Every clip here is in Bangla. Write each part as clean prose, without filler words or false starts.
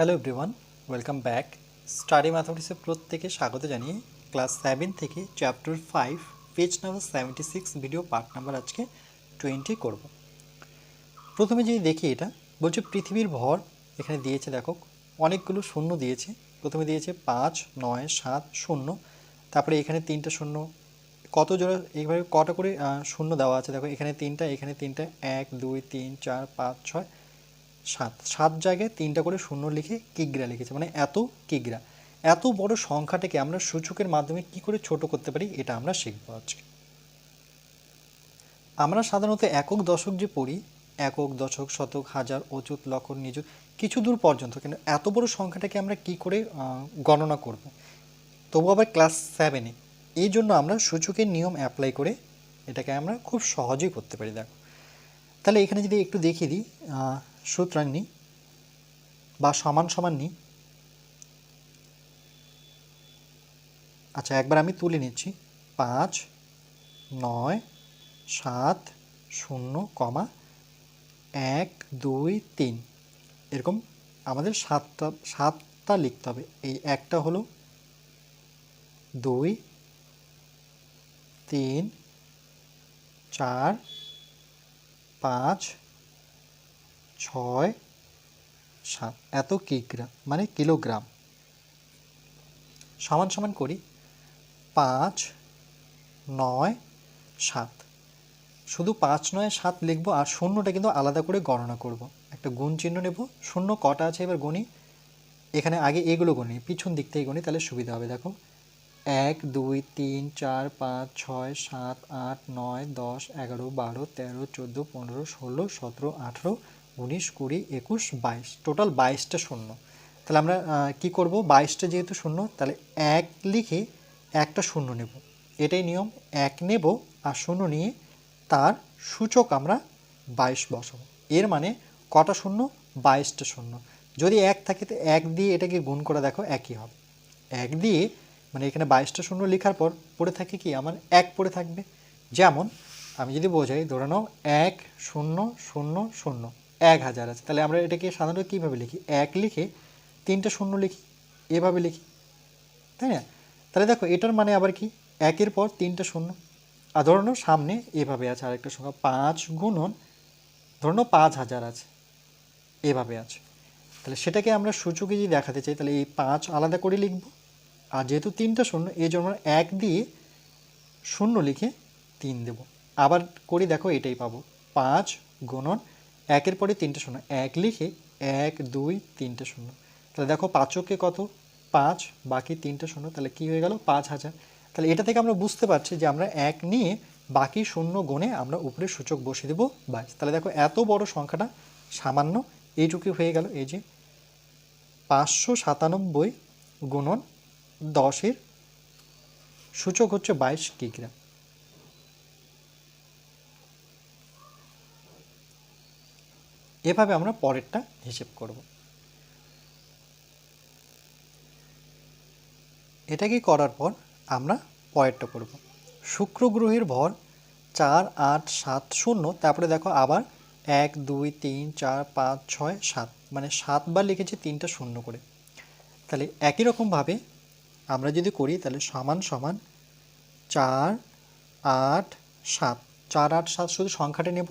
Hello everyone, welcome back. Study ম্যাথমেটিক্সে প্রত্যেকে স্বাগত জানিয়ে ক্লাস 7 থেকে chapter 5 page number 76 video part number আজকে 20 করব। প্রথমে যদি দেখি এটা বলছে পৃথিবীর ভর এখানে দিয়েছে, দেখো অনেকগুলো শূন্য দিয়েছে। প্রথমে দিয়েছে 5, 9, 7, 0, তারপরে এখানে 3টা শূন্য, কত জোড়া এইভাবে কটা করে শূন্য দেওয়া আছে দেখো, এখানে 3টা, এখানে 3টা, 1 2 3 4 5 6 7, 7 জায়গায় 3টা করে শূন্য লিখে কিগ্রা লিখেছে, মানে এত কিগ্রা। এত বড় সংখ্যাটাকে আমরা সূচকের মাধ্যমে কি করে ছোট করতে পারি এটা আমরা শিখব আজকে। আমরা সাধারণত একক দশক যে পড়ি, একক দশক শতক হাজার অযুত লক্ষ নিযুত কিছু দূর পর্যন্ত, কিন্তু এত বড় সংখ্যাটাকে আমরা কি করে গণনা করব। তবু আবার ক্লাস 7-এ এই জন্য আমরা সূচকের নিয়ম অ্যাপ্লাই করে এটাকে আমরা খুব সহজেই করতে পারি। দেখো তাহলে এখানে যদি একটু দেখিয়ে দিই, সুতরাং নিই বা সমান সমান নিই। আচ্ছা একবার আমি তুলে নিচ্ছি, 5, 9, 7, 0, 1 2 3, এরকম আমাদের সাতটা লিখতে হবে। এই একটা হলো, 2 3 4 5 6 7, এত কিগ্রা মানে কিলোগ্রাম। সমান সমান করি, 5 9 7, শুধু 5 9 7 লিখবো, আর শূন্যটা কিন্তু আলাদা করে গণনা করব। একটা গুণ চিহ্ন নেব, শূন্য কটা আছে এবার গণি। এখানে আগে এগুলো গণি, পিছন দিক থেকে গণি, তাহলে সুবিধা হবে। দেখো 1 2 3 4 5 6 7 8 9 10 11 12 13 14 15 16 17 18 19 20 21 22, টোটাল 22টা শূন্য। তাহলে আমরা কি করব, 22টা যেহেতু শূন্য, তাহলে 1 লিখে একটা শূন্য নেব, এটাই নিয়ম। 1 নেব আর শূন্য নিয়ে তার সূচক আমরা 22 বসাবো। এর মানে কটা শূন্য, 22টা শূন্য। যদি 1 থাকে তো 1 দিয়ে এটাকে গুণ করে দেখো একই হবে। 1 দিয়ে মানে এখানে 22টা শূন্য লেখার পর পড়ে থাকে কি, আমার 1 পড়ে থাকবে। যেমন আমি যদি বোঝাই, ধরে নাও 1 0 0 0 1000 আছে, তাহলে আমরা এটাকে সাধারণত কীভাবে লিখি, 1 লিখে 3টা শূন্য লিখি, এভাবে লিখি, তাই না? তাহলে দেখো এটার মানে আবার কি, 1-এর পর 3টা শূন্য। আর ধরে নাও সামনে এভাবে আছে আরেকটা সংখ্যা, 5 গুণন ধরে নাও 5000 আছে, এভাবে আছে। তাহলে সেটাকে আমরা সূচকে যদি দেখাতে চাই, তাহলে এই 5 আলাদা করে লিখব, আর যেহেতু 3টা শূন্য এই জন্য 1 দিয়ে শূন্য লিখে 3 দেব। আবার করি, দেখো এটাই পাবো, 5 গুণন 1-এর পরে 3টে শূন্য, 1 লিখে 1 2 3টে শূন্য। তাহলে দেখো 5কে কত, 5, বাকি 3টে শূন্য, তাহলে কি হয়ে গেল, 5000। তাহলে এটা থেকে আমরা বুঝতে পারছি যে আমরা 1 নিয়ে বাকি শূন্য গুণে আমরা উপরে সূচক বসিয়ে দেবো 22। তাহলে দেখো এত বড় সংখ্যাটা সামান্য এইটুকু হয়ে গেল, এই যে 597 গুণন 10-এর সূচক হচ্ছে 22 কিগ্রা। এভাবে আমরা পরেরটা হিসেব করব। এটাকে করার পর আমরা পরেরটা করব। শুক্র গ্রহের ভর 4 8 7 0, তারপরে দেখো আবার 1 2 3 4 5 6 7, মানে 7 বার লিখেছি 3টা শূন্য করে। তাহলে একই রকমভাবে আমরা যদি করি, তাহলে সমান সমান 4 8 7, 4 8 7 শুধু সংখ্যাটা নেব,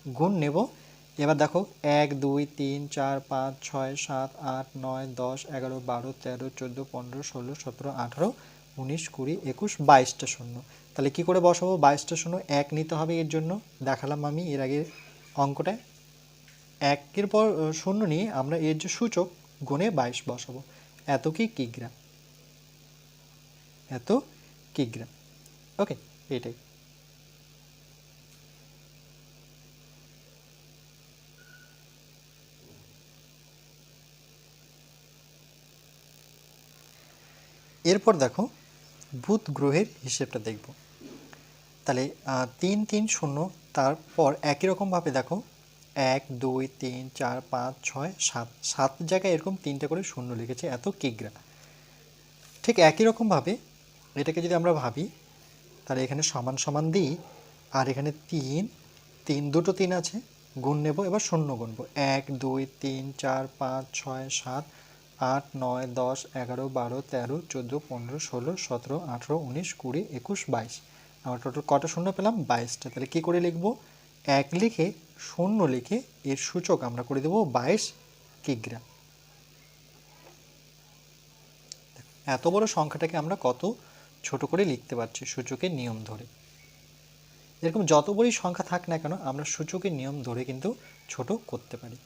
গুণ নেব। এবার দেখো 1 2 3 4 5 6 7 8 9 10 11 12 13 14 15 16 17 18 19 20 21 22টা শূন্য। তাহলে কি করে বসাবো, 22টা শূন্য 1 নিতে হবে, এর জন্য দেখালাম আমি এর আগে অঙ্কটায়। 1-এর পর শূন্য নিয়ে আমরা এর যে সূচক গুণে 22 বসাবো, এত কি কিগ্রা, এত কিগ্রা। ওকে, এটাই। এরপর দেখো বুধ গ্রহের হিসেবটা দেখব। তাহলে 3 3 0, তারপর একই রকমভাবে দেখো 1 2 3 4 5 6 7, 7 জায়গায় এরকম 3টে করে শূন্য লিখেছে, এত কিগ্রা। ঠিক একই রকমভাবে এটাকে যদি আমরা ভাবি, তাহলে এখানে সমান সমান দিই, আর এখানে 3 3 দুটো 3 আছে, গুণ নেব, এবার শূন্য গুনবো, 1 2 3 4 5 6 7 8, 9, 10, 11, 12, 13, 14, 15, 16, 17, 18, 19, 20, 21, 22। আমরা টোটাল কটা শূন্য পেলাম? 22টা। তাহলে কী করে লিখব? 1 লিখে শূন্য লিখে এর সূচক আমরা করে দেব 22 কিগ্রা। এত বড় সংখ্যাটাকে আমরা কত ছোট করে লিখতে পারছি সূচকের নিয়ম ধরে। এরকম যত বড়ই সংখ্যা থাক না কেন আমরা সূচকের নিয়ম ধরে কিন্তু ছোট করতে পারি।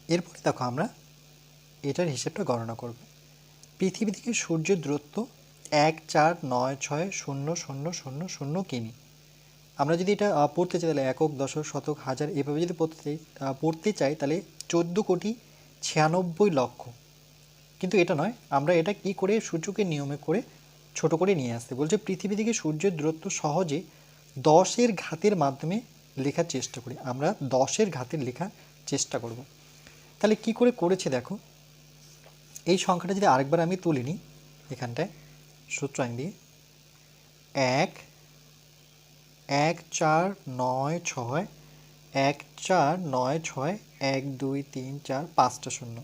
এরপরে দেখো আমরা এটার হিসেবটা গণনা করব। পৃথিবী থেকে সূর্যের দূরত্ব 1,4,9,6,0,0,0 কিমি। আমরা যদি এটা পড়তে চাই তাহলে একক, দশক, শতক, হাজার এভাবে যদি পড়তে চাই তাহলে 14,96,00,000,000। কিন্তু এটা নয়, আমরা এটা কি করে সূচকের নিয়মে করে ছোট করে নিয়ে আসতে বলছে। পৃথিবী থেকে সূর্যের দূরত্ব সহজে 10-এর ঘাতের মাধ্যমে লেখার চেষ্টা করি। আমরা 10-এর ঘাতের লেখার চেষ্টা করব। তাহলে কি করে করেছে দেখো। এই সংখ্যাটা যদি আরেকবার আমি তুলে নিই এখানটায় সূত্রাং দিয়ে, 1,4,9,6, 1,4,9,6, 1, 2, 3, 4, 5টা শূন্য,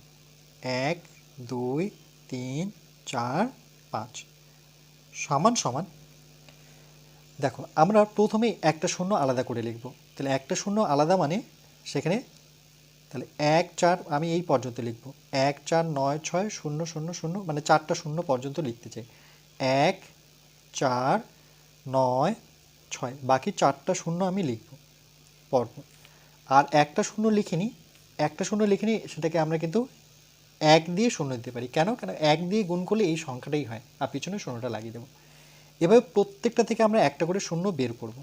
1, 2, 3, 4, 5 সমান সমান। দেখো আমরা প্রথমে একটা শূন্য আলাদা করে লিখব। তাহলে একটা শূন্য আলাদা মানে সেখানে তাহলে 1, 4 আমি এই পর্যন্ত লিখব, 1, 4, 9, 6, 0, 0, 0 মানে 4টা শূন্য পর্যন্ত লিখতে চাই। 1, 4, 9, 6 বাকি 4টা শূন্য আমি লিখব পরপর। আর একটা শূন্য লিখিনি, সেটাকে আমরা কিন্তু 1 দিয়ে শূন্য দিতে পারি। কেন? 1 দিয়ে গুণ করলে এই সংখ্যাটাই হয়, আর পিছনে শূন্যটা লাগিয়ে দেবো। এভাবে প্রত্যেকটা থেকে আমরা একটা করে শূন্য বের করব।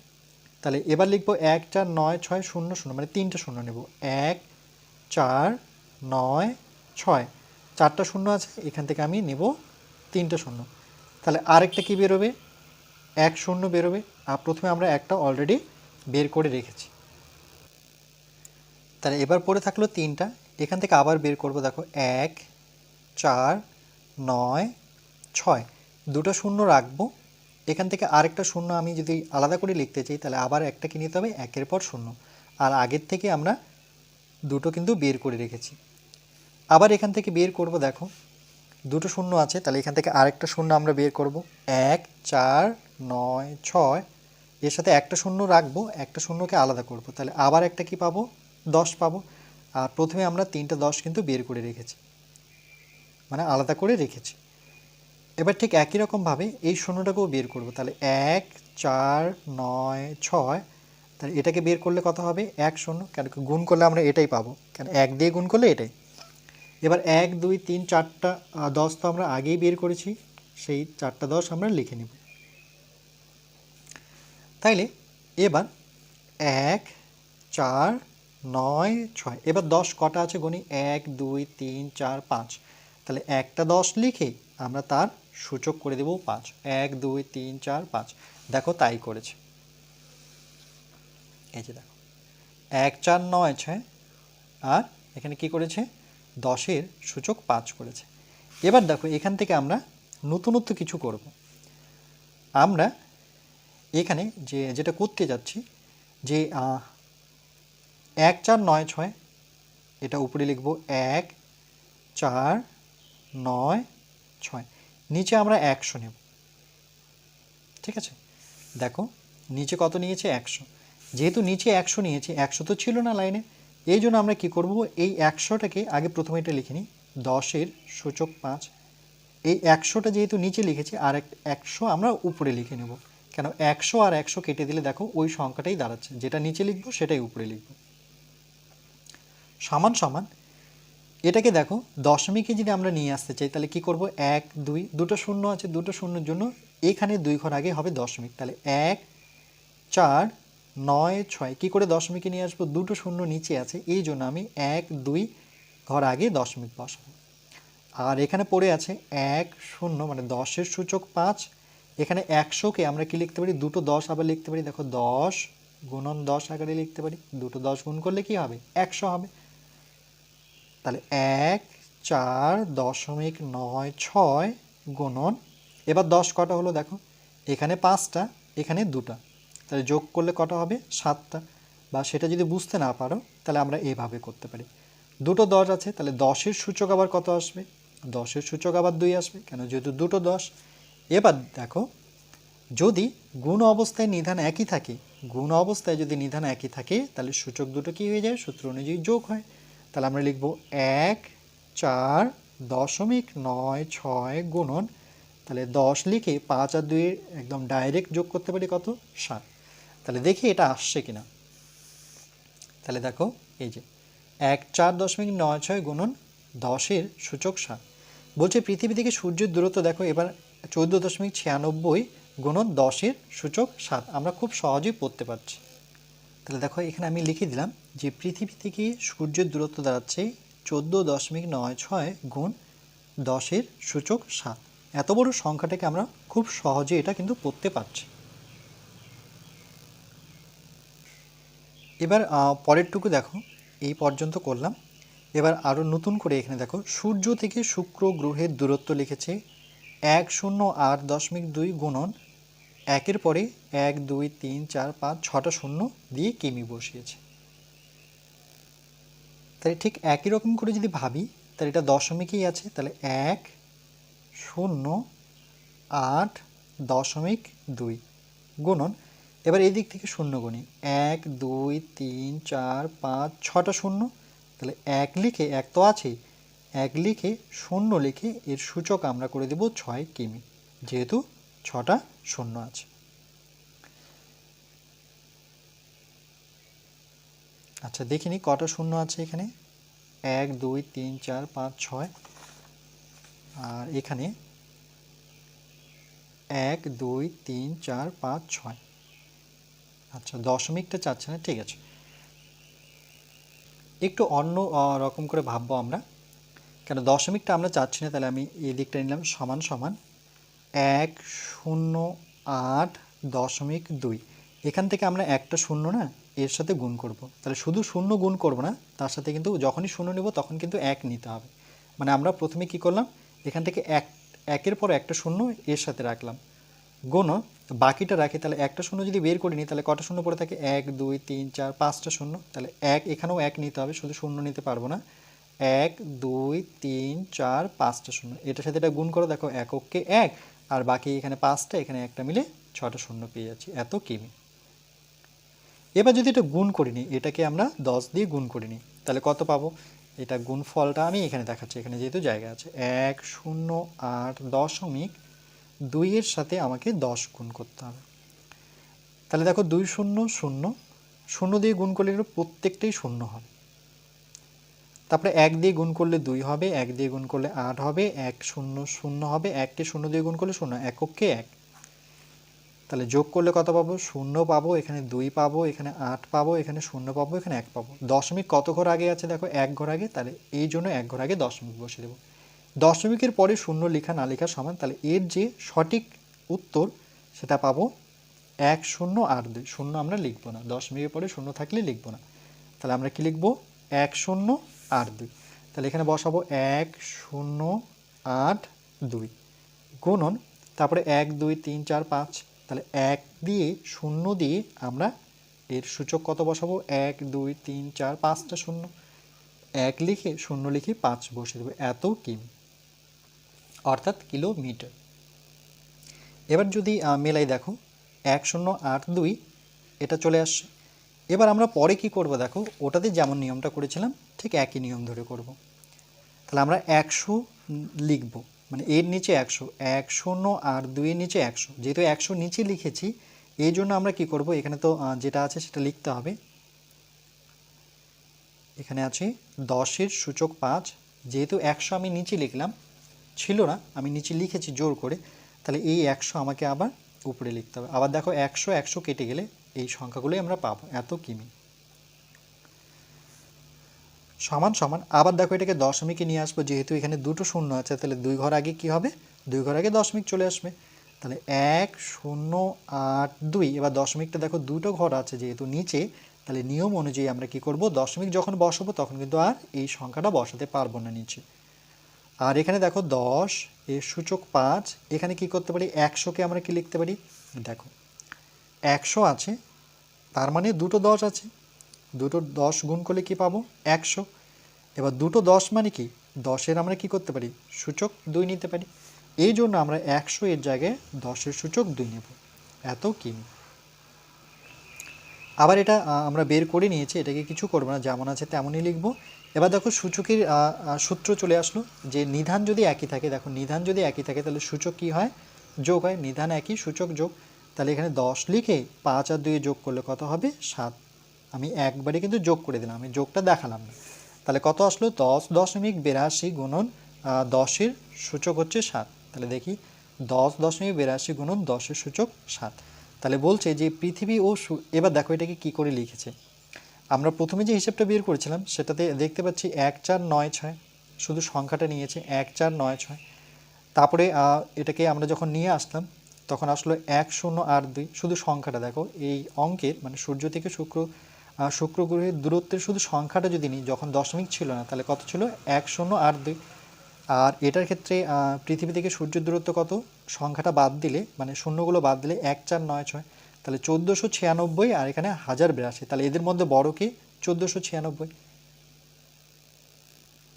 তাহলে এবার লিখব 1, 4, 9, 6, 0, 0 মানে 3টে শূন্য নেব, 1, 4, 9, 6 4টা শূন্য আছে, এখান থেকে আমি নেব 3টে শূন্য। তাহলে আরেকটা কি বেরোবে? 1 শূন্য বেরোবে। আর প্রথমে আমরা একটা অলরেডি বের করে রেখেছি। তাহলে এবার পড়ে থাকলো 3টা, এখান থেকে আবার বের করব। দেখো 1, 4, 9, 6 দুটো শূন্য রাখবো। এখান থেকে আরেকটা শূন্য আমি যদি আলাদা করে লিখতে চাই তাহলে আবার একটা কি নিতে হবে? একের পর শূন্য। আর আগের থেকে আমরা দুটো কিন্তু বের করে রেখেছি। আবার এখান থেকে বের করব। দেখো দুটো শূন্য আছে, তাহলে এখান থেকে আরেকটা শূন্য আমরা বের করব। 1, 4, 9, 6 এর সাথে একটা শূন্য রাখবো, একটা শূন্যকে আলাদা করব। তাহলে আবার একটা কি পাবো? 10 পাবো। আর প্রথমে আমরা 3টে 10 কিন্তু বের করে রেখেছি, মানে আলাদা করে রেখেছি। এবার ঠিক একই রকমভাবে এই শূন্যটাকেও বের করব। তাহলে 1, 4, 9, 6 তাহলে এটাকে বের করলে কত হবে? 1 শূন্য, কেন গুণ করলে আমরা এটাই পাবো, কেন 1 দিয়ে গুণ করলে এটাই। এবার 1, 2, 3, 4টা 10 তো আমরা আগেই বের করেছি, সেই 4টা 10 আমরা লিখে নিব। তাইলে এবার 1, 4, 9, 6 এবার 10 কটা আছে গণি, 1, 2, 3, 4, 5 তাহলে একটা 10 লিখে আমরা তার সূচক করে দেব 5, 1, 2, 3, 4, 5 দেখো তাই করেছে। এই যে দেখো 1, 4, 9, 6 আর এখানে কি করেছে? 10-এর সূচক 5 করেছে। এবার দেখো এখান থেকে আমরা নতুনত্ব কিছু করব। আমরা এখানে যেটা করতে যাচ্ছি যে 1, 4, 9, 6 এটা উপরে লিখব 1, 4, 9, 6 নিচে আমরা 100 নেব। ঠিক আছে, দেখো নিচে কত নিয়েছে? 100। যেহেতু নিচে 100 নিয়েছে, 100 তো ছিল না লাইনে, এই জন্য আমরা কি করব? এই 100টাকে আগে প্রথমে এটা লিখে নিই, 10-এর সূচক 5। এই 100টা যেহেতু নিচে লিখেছি, আর 100 আমরা উপরে লিখে নেব। কেন? 100 আর 100 কেটে দিলে দেখো ওই সংখ্যাটাই দাঁড়াচ্ছে, যেটা নিচে লিখবো সেটাই উপরে লিখব। সমান সমান এটাকে দেখো দশমিকে যদি আমরা নিয়ে আসতে চাই তাহলে কি করব? 1, 2 দুটো শূন্য আছে, দুটো শূন্যের জন্য এখানে 2 ঘর আগে হবে দশমিক। তাহলে 1, 4, 9, 6 কি করে দশমিকে নিয়ে আসবো? দুটো শূন্য নিচে আছে, এই জন্য আমি 1, 2 ঘর আগে দশমিক বসাবো। আর এখানে পড়ে আছে 1, 0 মানে 10-এর সূচক 5। এখানে 100কে আমরা কি লিখতে পারি? দুটো 10 আবার লিখতে পারি। দেখো 10 গুণন 10 আকারে লিখতে পারি, দুটো 10 গুণ করলে কি হবে? 100 হবে। তাহলে 1, 4, 0.96 গুণন, এবার 10 কটা হলো দেখো, এখানে 5টা এখানে 2টা, তাহলে যোগ করলে কটা হবে? 7টা। বা সেটা যদি বুঝতে না পারো তাহলে আমরা এইভাবে করতে পারি, দুটো 10 আছে, তাহলে 10-এর সূচক আবার কত আসবে? 10-এর সূচক আবার 2 আসবে, কেন যেহেতু দুটো 10। এবার দেখো যদি গুণ অবস্থায় নিধান একই থাকে, গুণ অবস্থায় যদি নিধান একই থাকে তাহলে সূচক দুটো কি হয়ে যায়? সূত্র অনুযায়ী যোগ হয়। তাহলে আমরা লিখব 1,4.96 গুণন, তাহলে 10 লিখে 5 আর 2 একদম ডাইরেক্ট যোগ করতে পারি কত? 7। তাহলে দেখি এটা আসছে কিনা। তাহলে দেখো এই যে 1,4.96 গুণন 10-এর সূচক 7 বলছে পৃথিবী থেকে সূর্যের দূরত্ব দেখো এবার 14.96 গুণন 10-এর সূচক 7 আমরা খুব সহজেই পড়তে পারছি। তাহলে দেখো এখানে আমি লিখে দিলাম যে পৃথিবী থেকে সূর্যের দূরত্ব দাঁড়াচ্ছে 14.96 গুণ 10-এর সূচক 7। এত বড় সংখ্যাটাকে আমরা খুব সহজে এটা কিন্তু পড়তে পারছি। এবার পরেরটুকু দেখো, এই পর্যন্ত করলাম। এবার আরও নতুন করে এখানে দেখো সূর্য থেকে শুক্র গ্রহের দূরত্ব লিখেছে 108.2 গুণন 1-এর পরে 1 2 3 4 5 6টা শূন্য দিয়ে কিমি বসিয়েছে। তাই ঠিক একই রকম করে যদি ভাবি তাহলে এটা দশমিকেই আছে, তাহলে 108.2 গুণন, এবার এই দিক থেকে শূন্য গুণি 1 2 3 4 5 6টা শূন্য, তাহলে 1 লিখে 1 তো আছেই, 1 লিখে শূন্য লিখে এর সূচক আমরা করে দেব 6 কিমি, যেহেতু 6টা শূন্য আছে। আচ্ছা দেখিনি কটা শূন্য আছে এখানে, 1 2 3 4 5 6, আর এখানে 1 2 3 4 5 6। আচ্ছা দশমিকটা চাচ্ছে না, ঠিক আছে, একটু অন্য রকম করে ভাববো আমরা, কেন দশমিকটা আমরা চাচ্ছি না। তাহলে আমি এই দিকটা নিলাম সমান সমান 108.2, এখান থেকে আমরা একটা শূন্য না এর সাথে গুণ করব, তাহলে শুধু শূন্য গুণ করব না, তার সাথে কিন্তু যখনই শূন্য নেব তখন কিন্তু 1 নিতে হবে। মানে আমরা প্রথমে কি করলাম, এখান থেকে 1-এর পর একটা শূন্য এর সাথে রাখলাম, গুণ বাকিটা রাখি, তাহলে একটা শূন্য যদি বের করে নিই তাহলে কটা শূন্য পড়ে থাকে? 1 2 3 4 5টা শূন্য, তাহলে 1 এখানেও 1 নিতে হবে, শুধু শূন্য নিতে পারবো না। 1 2 3 4 5টা শূন্য, এটার সাথে এটা গুণ করো, দেখো এককে 1 আর বাকি এখানে 5টা, এখানে একটা মিলে 6টা শূন্য পেয়ে যাচ্ছি, এত কিমি। এবার যদি এটা গুণ করে নিই, এটাকে আমরা 10 দিয়ে গুণ করে নিই, তাহলে কত পাবো? এটা গুণফলটা আমি এখানে দেখাচ্ছি, এখানে যেহেতু জায়গা আছে, 108.2 এর সাথে আমাকে 10 গুণ করতে হবে। তাহলে দেখো 2 শূন্য শূন্য, শূন্য দিয়ে গুণ করলে প্রত্যেকটাই শূন্য হবে। তারপরে 1 দিয়ে গুণ করলে 2 হবে, 1 দিয়ে গুণ করলে 8 হবে, 1 শূন্য শূন্য হবে, 1কে শূন্য দিয়ে গুণ করলে শূন্য, এককে 1, তাহলে যোগ করলে কত পাবো? 0 পাবো, এখানে 2 পাবো, এখানে 8 পাবো, এখানে 0 পাবো, এখানে 1 পাবো। দশমিক কত ঘর আগে আছে দেখো? 1 ঘর আগে, তাহলে এই জন্য 1 ঘর আগে দশমিক বসে দেবো। দশমিকের পরে শূন্য লেখা না লেখা সমান, তাহলে এর যে সঠিক উত্তর সেটা পাবো 1082। শূন্য আমরা লিখবো না, দশমিকের পরে শূন্য থাকলে লিখবো না, তাহলে আমরা কি লিখবো? 1082। তাহলে এখানে বসাবো 1082 গুণন, তারপরে 1 2 3 4 5, তাহলে 1 দিয়ে শূন্য দিয়ে আমরা এর সূচক কত বসাবো? 1 2 3 4 5টা শূন্য, 1 লিখে শূন্য লিখে 5 বসে দেবো, এত কিমি, অর্থাৎ কিলোমিটার। এবার যদি মেলাই দেখো 1082 এটা চলে আসছে। এবার আমরা পরে কি করব দেখো, ওটাতে যেমন নিয়মটা করেছিলাম ঠিক একই নিয়ম ধরে করব। তাহলে আমরা 100 লিখব, মানে এর নিচে 100, 102 এর নিচে 100, যেহেতু 100 নিচে লিখেছি এই জন্য আমরা কি করব, এখানে তো যেটা আছে সেটা লিখতে হবে। এখানে আছে 10-এর সূচক 5, যেহেতু 100 আমি নিচে লিখলাম, ছিল না আমি নিচে লিখেছি জোর করে, তাহলে এই 100 আমাকে আবার উপরে লিখতে হবে। আবার দেখো 100 100 কেটে গেলে এই সংখ্যাগুলোই আমরা পাবো, এত কিমি। সমান সমান, আবার দেখো এটাকে দশমিকে নিয়ে আসবো, যেহেতু এখানে দুটো শূন্য আছে তাহলে 2 ঘর আগে কি হবে? 2 ঘর আগে দশমিক চলে আসবে, তাহলে 1082। এবার দশমিকটা দেখো দুটো ঘর আছে যেহেতু নিচে, তাহলে নিয়ম অনুযায়ী আমরা কি করব, দশমিক যখন বসাবো তখন কিন্তু আর এই সংখ্যাটা বসাতে পারবো না নিচে। আর এখানে দেখো 10 এর সূচক 5, এখানে কি করতে পারি, 100কে আমরা কি লিখতে পারি, দেখো 100 আছে তার মানে দুটো 10 আছে, দুটো 10 গুণ করলে কি পাবো? 100। এবার দুটো 10 মানে কি, 10-এর আমরা কি করতে পারি, সূচক 2 নিতে পারি। এই জন্য আমরা 100 এর জায়গায় 10-এর সূচক 2 নেব, এত কিমি। আবার এটা আমরা বের করে নিয়েছি, এটাকে কিছু করবো না, যেমন আছে তেমনই লিখব। এবার দেখো সূচকের সূত্র চলে আসলো, যে নিধান যদি একই থাকে, দেখো নিধান যদি একই থাকে তাহলে সূচক কি হয়, যোগ হয়। নিধান একই, সূচক যোগ। তাহলে এখানে 10 লিখে 5 আর 2 যোগ করলে কত হবে, 7। আমি একবারে কিন্তু যোগ করে দিলাম, আমি যোগটা দেখালাম না। তাহলে কত আসলো, 10.82 গুণন 10-এর সূচক হচ্ছে 7। তাহলে দেখি 10.82 গুণন 10-এর সূচক 7। তাহলে বলছে যে পৃথিবী ও এবার দেখো এটাকে কি করে লিখেছে। আমরা প্রথমে যে হিসেবটা বের করেছিলাম সেটাতে দেখতে পাচ্ছি 1496, শুধু সংখ্যাটা নিয়েছে 1496। তারপরে এটাকে আমরা যখন নিয়ে আসলাম তখন আসলো 1082, শুধু সংখ্যাটা দেখো। এই অঙ্কের মানে সূর্য থেকে শুক্র গ্রহের দূরত্বের শুধু সংখ্যাটা যদি নিই, যখন দশমিক ছিল না তাহলে কত ছিল, 1082। আর এটার ক্ষেত্রে পৃথিবী থেকে সূর্যের দূরত্ব কত, সংখ্যাটা বাদ দিলে মানে শূন্যগুলো বাদ দিলে 1496, তাহলে 1496 আর এখানে 1082। তাহলে এদের মধ্যে বড় কি, 1496।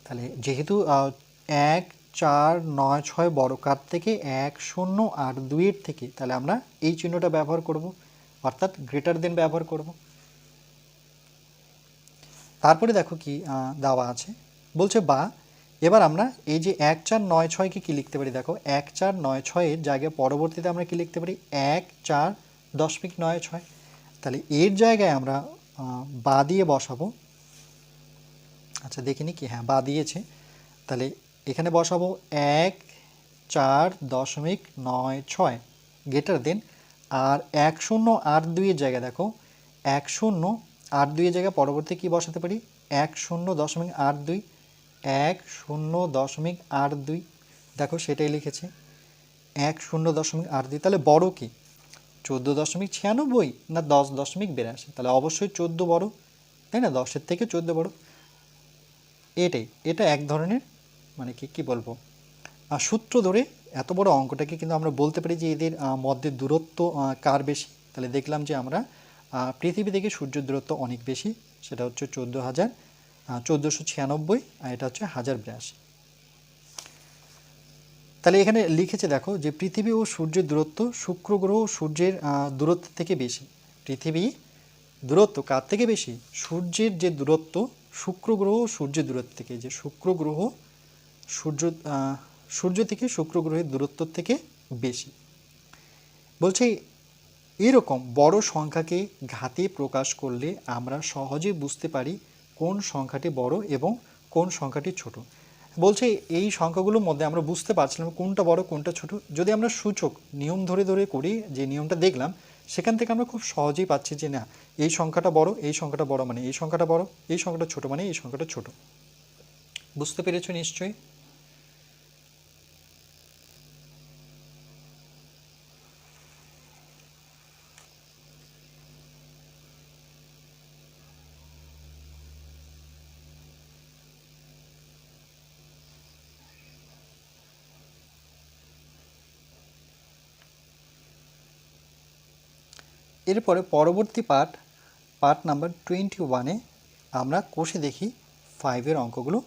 তাহলে যেহেতু 1496 বড় কার থেকে, 1082-এর থেকে, তাহলে আমরা এই চিহ্নটা ব্যবহার করব, অর্থাৎ গ্রেটার দেন ব্যবহার করব। তারপরে দেখো কি দেওয়া আছে, বলছে বা এবার আমরা এই যে 1496-কে কি লিখতে পারি, দেখো 1496-এর জায়গায় পরবর্তীতে আমরা কি লিখতে পারি, 14.96। তাহলে এর জায়গায় আমরা বা দিয়ে বসাবো। আচ্ছা দেখিনি কি, হ্যাঁ বা দিয়েছে। তাহলে এখানে বসাবো 14.96 গ্রেটার দেন, আর 1082-এর জায়গায় দেখো 1082-এর জায়গায় পরবর্তী কি বসাতে পারি, 10.82, 10.82। দেখো সেটাই লিখেছে 10.82। তাহলে বড় কি, 14.96 না 10.82? তাহলে অবশ্যই 14 বড়, তাই না, 10-এর থেকে 14 বড়। এটা এক ধরনের মানে কি বলবো, সূত্র ধরে এত বড় অঙ্কটাকে কিন্তু আমরা বলতে পারি যে এদের মধ্যে দূরত্ব কার বেশি। তাহলে দেখলাম যে আমরা পৃথিবী থেকে সূর্যের দূরত্ব অনেক বেশি, সেটা হচ্ছে 1496, আর এটা হচ্ছে 1082। তাহলে এখানে লিখেছে দেখো যে পৃথিবী ও সূর্যের দূরত্ব শুক্র গ্রহ সূর্যের দূরত্ব থেকে বেশি। পৃথিবী দূরত্ব কার থেকে বেশি, সূর্যের যে দূরত্ব শুক্র গ্রহ সূর্যের দূরত্ব থেকে, যে শুক্র গ্রহ সূর্য থেকে শুক্র গ্রহের দূরত্ব থেকে বেশি। বলছে এরকম বড় সংখ্যাকে ঘাতে প্রকাশ করলে আমরা সহজে বুঝতে পারি কোন সংখ্যাটি বড় এবং কোন সংখ্যাটি ছোট। বলছে এই সংখ্যাগুলোর মধ্যে আমরা বুঝতে পারছিলাম কোনটা বড় কোনটা ছোট, যদি আমরা সূচক নিয়ম ধরে ধরে করি, যে নিয়মটা দেখলাম সেখান থেকে আমরা খুব সহজেই পাচ্ছি যে না এই সংখ্যাটা বড়, এই সংখ্যাটা বড় মানে এই সংখ্যাটা বড়, এই সংখ্যাটা ছোট মানে এই সংখ্যাটা ছোট। বুঝতে পেরেছো নিশ্চয়ই। এরপরে পরবর্তী পার্ট নাম্বার 21-এ আমরা কষে দেখি 5-এর অঙ্কগুলো